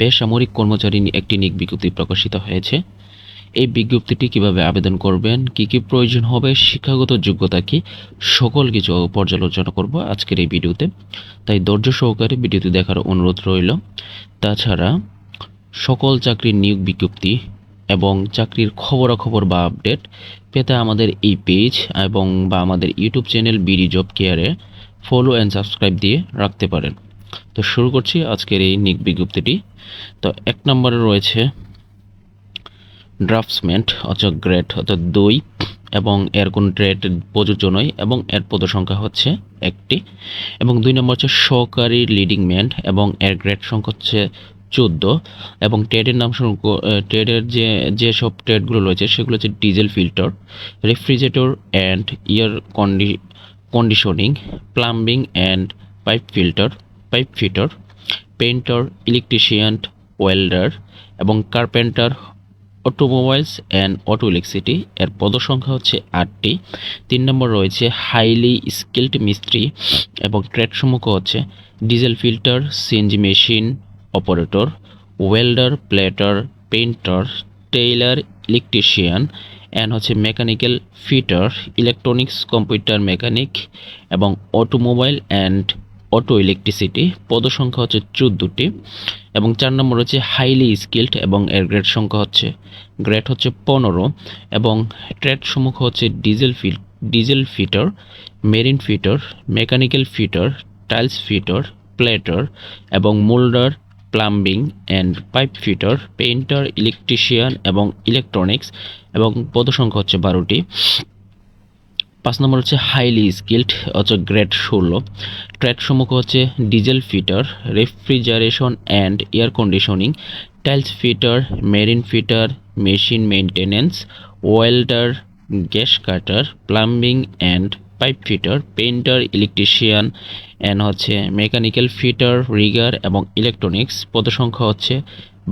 বেসামরিক কর্মচারী একটি নিয়োগ বিজ্ঞপ্তি প্রকাশিত হয়েছে। এই বিজ্ঞপ্তিটি কিভাবে আবেদন করবেন, কি কি প্রয়োজন হবে, শিক্ষাগত যোগ্যতা কি, সকল কিছু পর্যালোচনা করব আজকের এই ভিডিওতে। তাই ধৈর্য সহকারে ভিডিওটি দেখার অনুরোধ রইল। তাছাড়া সকল চাকরির নিয়োগ বিজ্ঞপ্তি এবং চাকরির খবরাখবর বা আপডেট পেতে আমাদের এই পেজ এবং বা আমাদের ইউটিউব চ্যানেল বিডি জব কেয়ারে ফলো অ্যান্ড সাবস্ক্রাইব দিয়ে রাখতে পারেন। তো শুরু করছি আজকের এই নিয়োগ বিজ্ঞপ্তিটি। তো 1 নম্বরে রয়েছে ড্রাফটসম্যান অর্থাৎ গ্রেড অর্থাৎ 2 এবং এর কোন ট্রেড প্রযোজ্য নয় এবং এর পদ সংখ্যা হচ্ছে 1টি। এবং 2 নম্বর হচ্ছে সহকারী লিডিং ম্যান এবং এর গ্রেড সংখ্যা হচ্ছে 14 এবং ট্রেডের নাম ট্রেডের যেসব ট্রেডগুলো রয়েছে সেগুলো হচ্ছে diesel filter, refrigerator and air conditioning, plumbing and pipe fitter, painter, electrician, welder এবং carpenter, automobiles and auto electricity এর পদসংখ্যা হচ্ছে 8টি। 3 নম্বর রয়েছে হাইলি স্কিল্ড মিস্ত্রি এবং ট্রেড সমূহ হচ্ছে diesel filter, CNG machine operator, welder, plater, painter, tailor, electrician and হচ্ছে mechanical fitter, electronics, computer mechanic এবং অটোমোবাইল অ্যান্ড অটো ইলেকট্রিসিটি পদসংখ্যা হচ্ছে 14টি। এবং 4 নম্বর হচ্ছে হাইলি স্কিল্ড এবং এর গ্রেড হচ্ছে 15 এবং ট্রেড সমূহ হচ্ছে diesel fitter, marine fitter, mechanical fitter, tiles fitter, plater এবং moulder, plumbing and pipe fitter, painter, electrician এবং ইলেকট্রনিক্স এবং পদসংখ্যা হচ্ছে 12টি। 5 নম্বর হচ্ছে হাইলি স্কিল্ড হচ্ছে গ্রেড 16, ট্রেড সমূহ হচ্ছে diesel fitter, refrigeration and air conditioning, tiles fitter, marine fitter, machine maintenance, welder, gas cutter, plumbing and pipe fitter, painter, electrician and হচ্ছে মেকানিক্যাল ফিটার, রিগার এবং ইলেকট্রনিক্স পদসংখ্যা হচ্ছে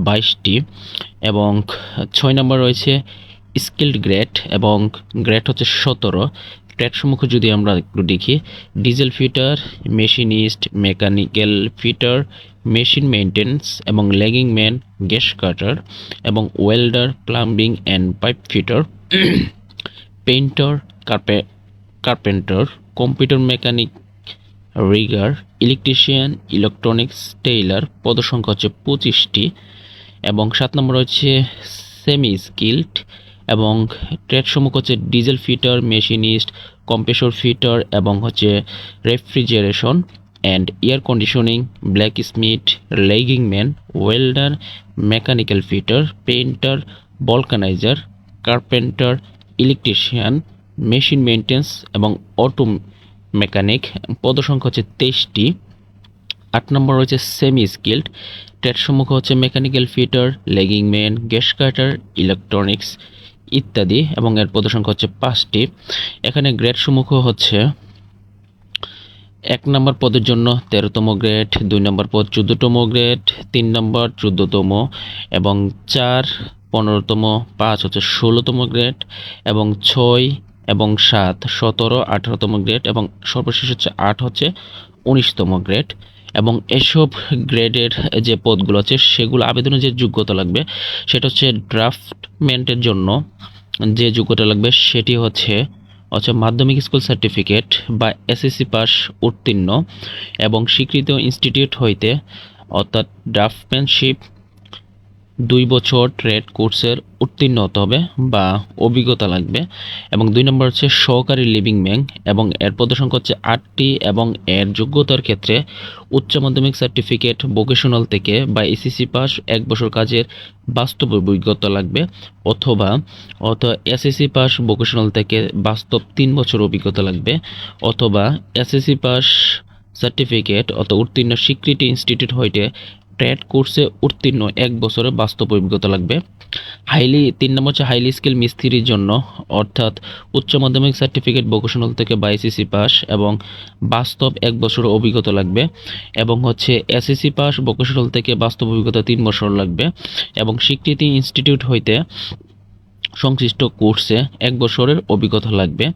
22টি। এবং 6 নম্বর রয়েছে স্কিল্ড গ্রেড এবং গ্রেড হচ্ছে 17, ট্রেড সমূহ যদি আমরা একটু দেখি diesel fitter, machinist, mechanical fitter, machine maintenance এবং লেগিং ম্যান, গ্যাস কাটার এবং welder, plumbing and pipe fitter, painter, carpenter, computer mechanic, rigger, electrician, electronics, tailor পদসংখ্যা হচ্ছে 25টি। এবং 7 নম্বর হচ্ছে সেমি স্কিল্ড এবং ট্রেড সমূহ হচ্ছে diesel fitter, machinist, compressor fitter এবং হচ্ছে refrigeration and air conditioning, blacksmith, legging man, welder, mechanical fitter, painter, vulcaniser, carpenter, electrician, machine maintenance এবং অটো মেকানিক পদসংখ্যা হচ্ছে 23টি। 8 নম্বর রয়েছে সেমি স্কিল্ড, ট্রেড সমূহ হচ্ছে mechanical fitter, lagging man, gas cutter, electronics ইত্যাদি এবং এর পদসংখ্যা হচ্ছে 5টি। এখানে গ্রেড সমূহ হচ্ছে 1 নম্বর পদের জন্য 13তম গ্রেড, 2 নম্বর পদ 14তম গ্রেড, 3 নম্বর 14তম এবং 4 15তম, 5 হচ্ছে 16তম গ্রেড এবং 6 এবং 7 17 18তম গ্রেড এবং সর্বশেষ হচ্ছে 8 হচ্ছে 19তম গ্রেড। এবং এসব গ্রেডের যে পদগুলো আছে সেগুলো আবেদনের যে যোগ্যতা লাগবে সেটা হচ্ছে ড্রাফটম্যানের জন্য যে যোগ্যতা লাগবে সেটি হচ্ছে মাধ্যমিক স্কুল সার্টিফিকেট বা এসএসসি পাস উত্তীর্ণ এবং স্বীকৃত ইনস্টিটিউট হইতে অর্থাৎ ড্রাফটম্যানশিপ 2 বছর ট্রেড কোর্সের উত্তীর্ণ হতে হবে বা অভিজ্ঞতা লাগবে। এবং 2 নম্বর হচ্ছে সহকারী লিভিং ম্যান এবং এর পদসংখ্যা হচ্ছে 8টি এবং এর যোগ্যতার ক্ষেত্রে উচ্চ মাধ্যমিক সার্টিফিকেট ভোকেশনাল থেকে বা এসএসসি পাস 1 বছর কাজের বাস্তব অভিজ্ঞতা লাগবে অথবা এসএসসি পাস ভোকেশনাল থেকে বাস্তব 3 বছর অভিজ্ঞতা লাগবে অথবা এসএসসি পাস সার্টিফিকেট উত্তীর্ণ স্বীকৃত ইনস্টিটিউট হইতে ট্রেড কোর্সে উত্তীর্ণ 1 বছরের বাস্তব অভিজ্ঞতা লাগবে। 3 নম্বর হচ্ছে হাইলি স্কিল মিস্ত্রির জন্য অর্থাৎ উচ্চ মাধ্যমিক সার্টিফিকেট ভোকেশনাল থেকে বা এসএসসি পাস এবং বাস্তব 1 বছর অভিজ্ঞতা লাগবে এবং হচ্ছে এসএসসি পাস ভোকেশনাল থেকে বাস্তব অভিজ্ঞতা 3 বছর লাগবে এবং স্বীকৃতি ইনস্টিটিউট হইতে সংশ্লিষ্ট কোর্সে 1 বছরের অভিজ্ঞতা লাগবে।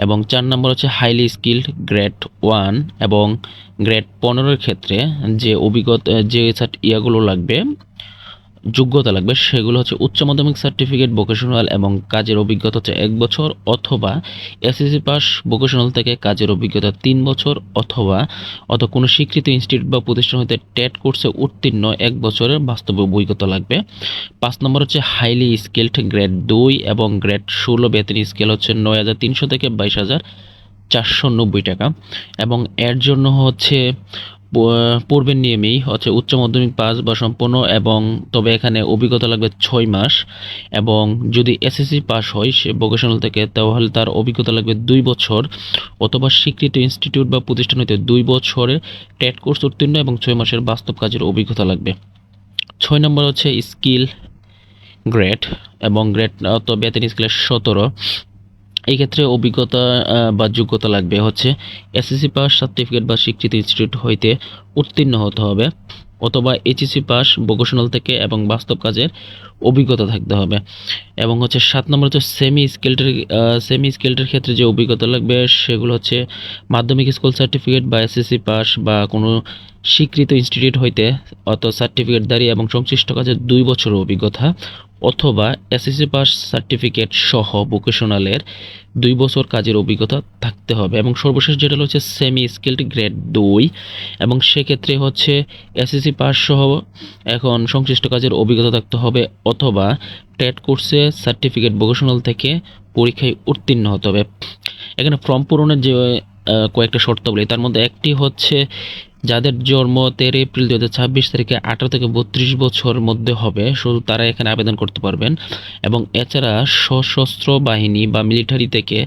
এবং 4 নম্বর হচ্ছে হাইলি স্কিল্ড গ্রেড 1 এবং গ্রেড 15 এর ক্ষেত্রে যে অভিজ্ঞতা যে ইয়াগুলো লাগবে, যোগ্যতা লাগবে, সেগুলো হচ্ছে উচ্চ মাধ্যমিক সার্টিফিকেট, ভোকেশনাল এবং কাজের অভিজ্ঞতা হচ্ছে 1 বছর, অথবা এসএসসি পাস, ভোকেশনাল থেকে কাজের অভিজ্ঞতা 3 বছর, অথবা কোনো স্বীকৃত ইনস্টিটিউট বা প্রতিষ্ঠান হতে টেট কোর্সে উত্তীর্ণ 1 বছরের বাস্তব অভিজ্ঞতা লাগবে। 5 নম্বর হচ্ছে হাইলি স্কিল্ড গ্রেড 2 এবং গ্রেড 16 বেতন স্কেল হচ্ছে 9,300 থেকে 22,490 টাকা। এবং এর জন্য হচ্ছে পূর্বের নিয়মেই হচ্ছে উচ্চ মাধ্যমিক পাস বা সম্পন্ন, এবং তবে এখানে অভিজ্ঞতা লাগবে 6 মাস। এবং যদি এসএসসি পাস হয় সে ভোকেশনাল থেকে, তাহলে তার অভিজ্ঞতা লাগবে 2 বছর, অথবা স্বীকৃত ইনস্টিটিউট বা প্রতিষ্ঠান হইতে 2 বছরের টেট কোর্স উত্তীর্ণ এবং 6 মাসের বাস্তব কাজের অভিজ্ঞতা লাগবে। 6 নম্বর হচ্ছে স্কিল গ্রেড এবং গ্রেড বেতন স্কেলের 17। এই ক্ষেত্রে অভিজ্ঞতা বা যোগ্যতা লাগবে হচ্ছে এসএসসি পাস সার্টিফিকেট বা স্বীকৃত ইনস্টিটিউট হইতে উত্তীর্ণ হতে হবে, অথবা এইচএসসি পাস ভোকেশনাল থেকে এবং বাস্তব কাজের অভিজ্ঞতা থাকতে হবে। এবং হচ্ছে 7 নম্বর হচ্ছে সেমি স্কিল্ডের ক্ষেত্রে যে অভিজ্ঞতা লাগবে সেগুলো হচ্ছে মাধ্যমিক স্কুল সার্টিফিকেট বা এসএসসি পাস বা কোনো স্বীকৃত ইনস্টিটিউট হইতে সার্টিফিকেটধারী এবং সংশ্লিষ্ট কাজের 2 বছরের অভিজ্ঞতা, অথবা এসএসসি পাস সার্টিফিকেট সহ ভোকেশনালের 2 বছর কাজের অভিজ্ঞতা থাকতে হবে। এবং সর্বশেষ যেটা হচ্ছে সেমি স্কিল্ড গ্রেড 2, এবং সেক্ষেত্রে হচ্ছে এসএসসি পাস সহ এখন সংশ্লিষ্ট কাজের অভিজ্ঞতা থাকতে হবে, অথবা টেট কোর্সে সার্টিফিকেট ভোকেশনাল থেকে পরীক্ষায় উত্তীর্ণ হতে হবে। এখানে ফর্ম পূরণের যে কয়েকটা শর্তাবলী, তার মধ্যে একটি হচ্ছে যাদের জন্ম 13 এপ্রিল 2026 তারিখে 18 থেকে 32 বছর মধ্যে হবে, শুধু তারা এখানে আবেদন করতে পারবেন। এবং এছাড়া সশস্ত্র বাহিনী বা মিলিটারি থেকে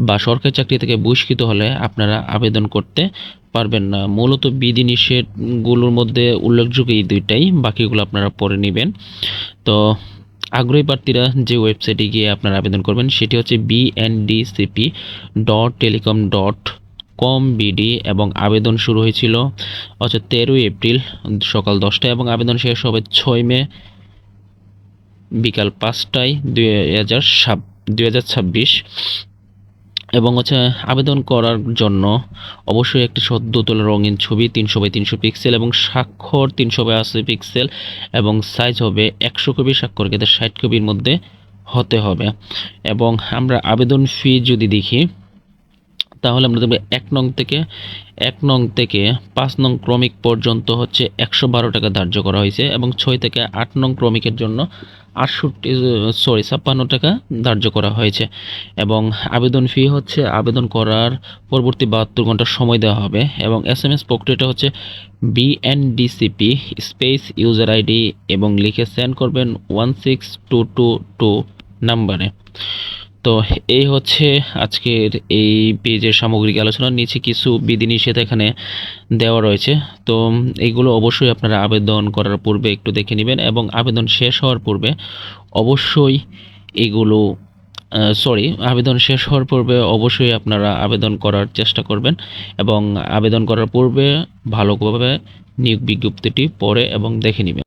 বা সরকারি চাকরি থেকে বহিষ্কৃত হলে আপনারা আবেদন করতে পারবেন না। মূলত বিধিনিষেধগুলোর মধ্যে উল্লেখযোগ্য এই দুইটাই, বাকিগুলো আপনারা পরে নেবেন। তো আগ্রহী প্রার্থীরা যে ওয়েবসাইটে গিয়ে আপনারা আবেদন করবেন সেটি হচ্ছে bndcp.telecom.com BD, এবং আবেদন শুরু হয়েছিল হচ্ছে 13 এপ্রিল সকাল 10টায় এবং আবেদন শেষ হবে 6 মে বিকাল 5টায় 2026। এবং হচ্ছে আবেদন করার জন্য অবশ্যই একটি সদ্য তোলা রঙিন ছবি 300x300 পিক্সেল এবং স্বাক্ষর 380 পিক্সেল, এবং সাইজ হবে 100 কপি, স্বাক্ষর ক্ষেত্রে 60 কপির মধ্যে হতে হবে। এবং আমরা আবেদন ফি যদি দেখি তাহলে আমরা দেখব 1 নং থেকে 5 নং ক্রমিক পর্যন্ত হচ্ছে 112 টাকা ধার্য করা হয়েছে, এবং 6 থেকে 8 নং ক্রমিকের জন্য 56 টাকা ধার্য করা হয়েছে। এবং আবেদন ফি হচ্ছে আবেদন করার পরবর্তী 72 ঘন্টা সময় দেওয়া হবে। এবং SMS প্রক্রিয়াটা হচ্ছে BNDCP স্পেস ইউজার আইডি এবং লিখে সেন্ড করবেন 16222 নাম্বারে। তো এই হচ্ছে আজকের এই পেজের সামগ্রিক আলোচনা। নিচে কিছু বিধিনিষেধ এখানে দেওয়া রয়েছে, তো এইগুলো অবশ্যই আপনারা আবেদন করার পূর্বে একটু দেখে নেবেন, এবং আবেদন শেষ হওয়ার পূর্বে অবশ্যই আবেদন শেষ হওয়ার পূর্বে অবশ্যই আপনারা আবেদন করার চেষ্টা করবেন, এবং আবেদন করার পূর্বে ভালোভাবে নিয়োগ বিজ্ঞপ্তিটি পড়ে এবং দেখে নেবেন।